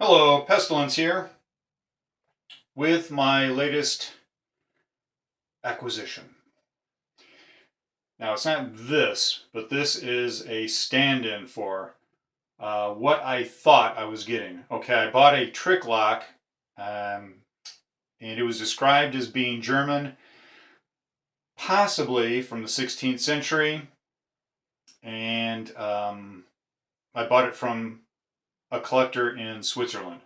Hello, Pestilence here with my latest acquisition. Now, it's not this, but this is a stand-in for what I thought I was getting. Okay, I bought a trick lock, and it was described as being German, possibly from the 16th century, and I bought it from a collector in Switzerland.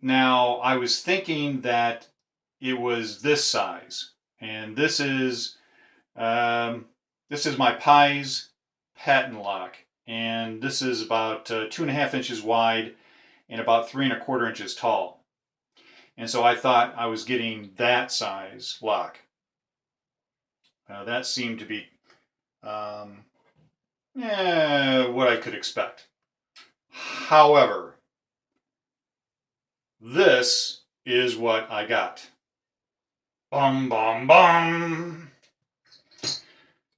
Now, I was thinking that it was this size, and um, this is my Pi's patent lock, and this is about 2.5 inches wide and about 3.25 inches tall. And so I thought I was getting that size lock. That seemed to be um, what I could expect. However, this is what I got. Bum, bum, bum.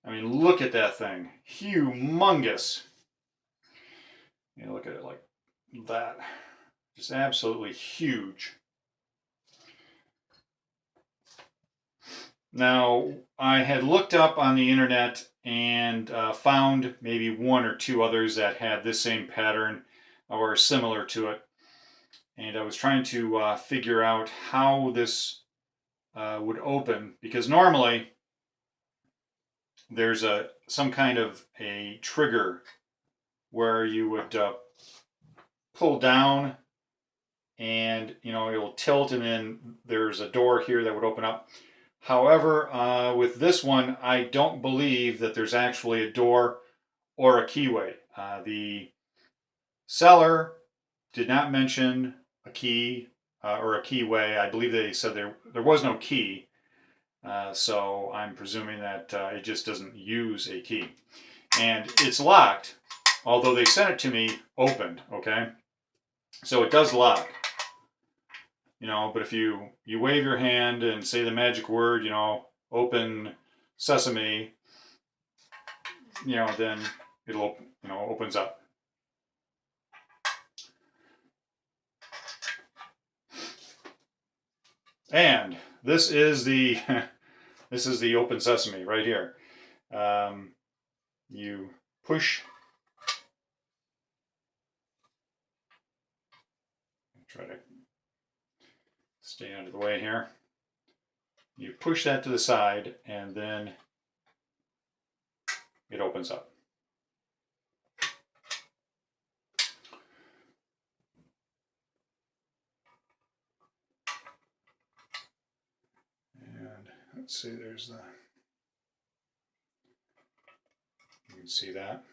I mean, look at that thing. Humongous. You look at it like that. Just absolutely huge. Now, I had looked up on the internet and found maybe one or two others that had this same pattern or similar to it. And I was trying to figure out how this would open, because normally there's some kind of a trigger where you would pull down and it'll tilt, and then there's a door here that would open up. However, with this one, I don't believe that there's actually a door or a keyway. The seller did not mention a key or a keyway. I believe they said there was no key. So I'm presuming that it just doesn't use a key. And it's locked, although they sent it to me opened, okay? So it does lock. But if you wave your hand and say the magic word, open sesame, then it'll, opens up. And this is the this is the open sesame right here. You push. Try to stay out of the way here. You push that to the side, and then it opens up. And let's see, there's the, you can see that.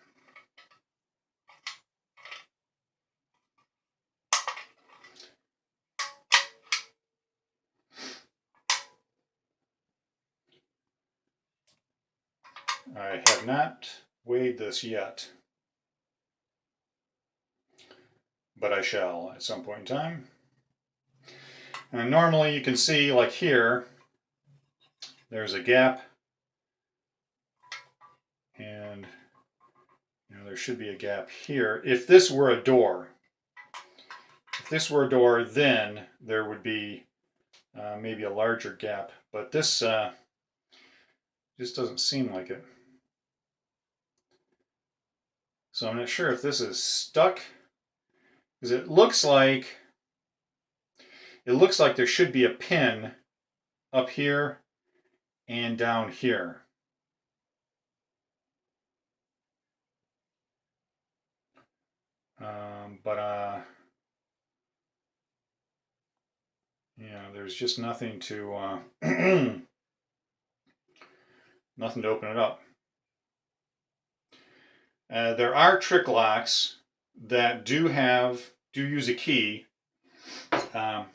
I have not weighed this yet, but I shall at some point in time. And normally you can see, like here, there's a gap, and there should be a gap here. If this were a door, then there would be maybe a larger gap, but this just doesn't seem like it. So I'm not sure if this is stuck, because it looks like there should be a pin up here and down here. But there's just nothing to nothing to open it up. There are trick locks that do use a key. Come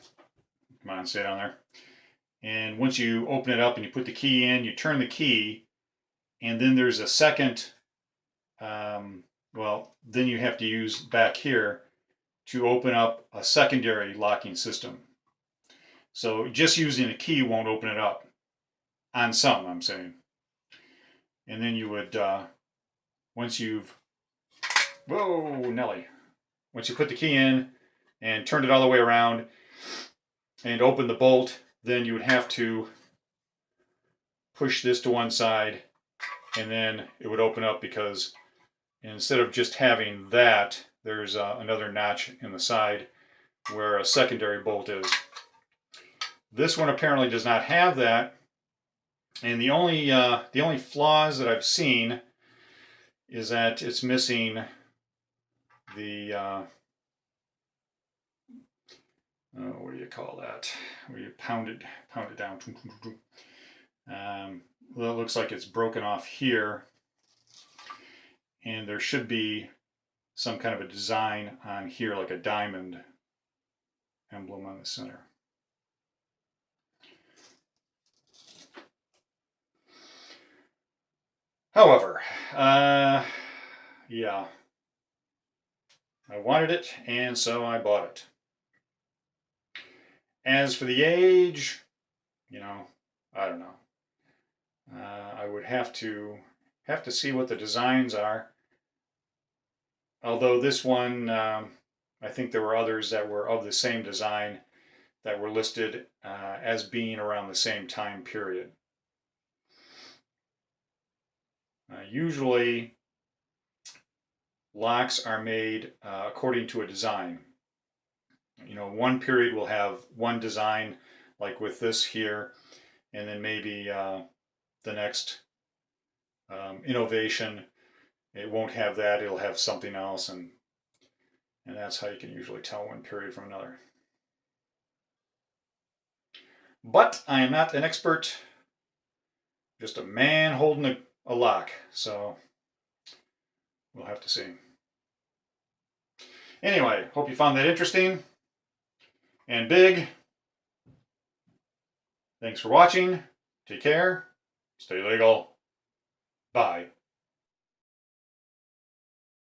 on, stay down there. And once you open it up and you put the key in, you turn the key, and then there's a second. Then you have to use back here to open up a secondary locking system. So just using a key won't open it up. On some, I'm saying. And then you would, once you put the key in and turned it all the way around and opened the bolt, then you would have to push this to one side, and then it would open up, because instead of just having that, there's another notch in the side where a secondary bolt is. This one apparently does not have that, and the only flaws that I've seen is that it's missing the what do you call that? Where you pound it down. Well, it looks like it's broken off here, and there should be some kind of a design on here, like a diamond emblem on the center. However, yeah, I wanted it, and so I bought it. As for the age, you know, I don't know. I would have to see what the designs are. Although this one, I think there were others that were of the same design that were listed as being around the same time period. Usually, locks are made according to a design. You know, one period will have one design, like with this here, and then maybe the next innovation, it won't have that, it'll have something else, and that's how you can usually tell one period from another. But I am not an expert, just a man holding a lock, so we'll have to see. Anyway, hope you found that interesting and big. Thanks for watching. Take care. Stay legal. Bye.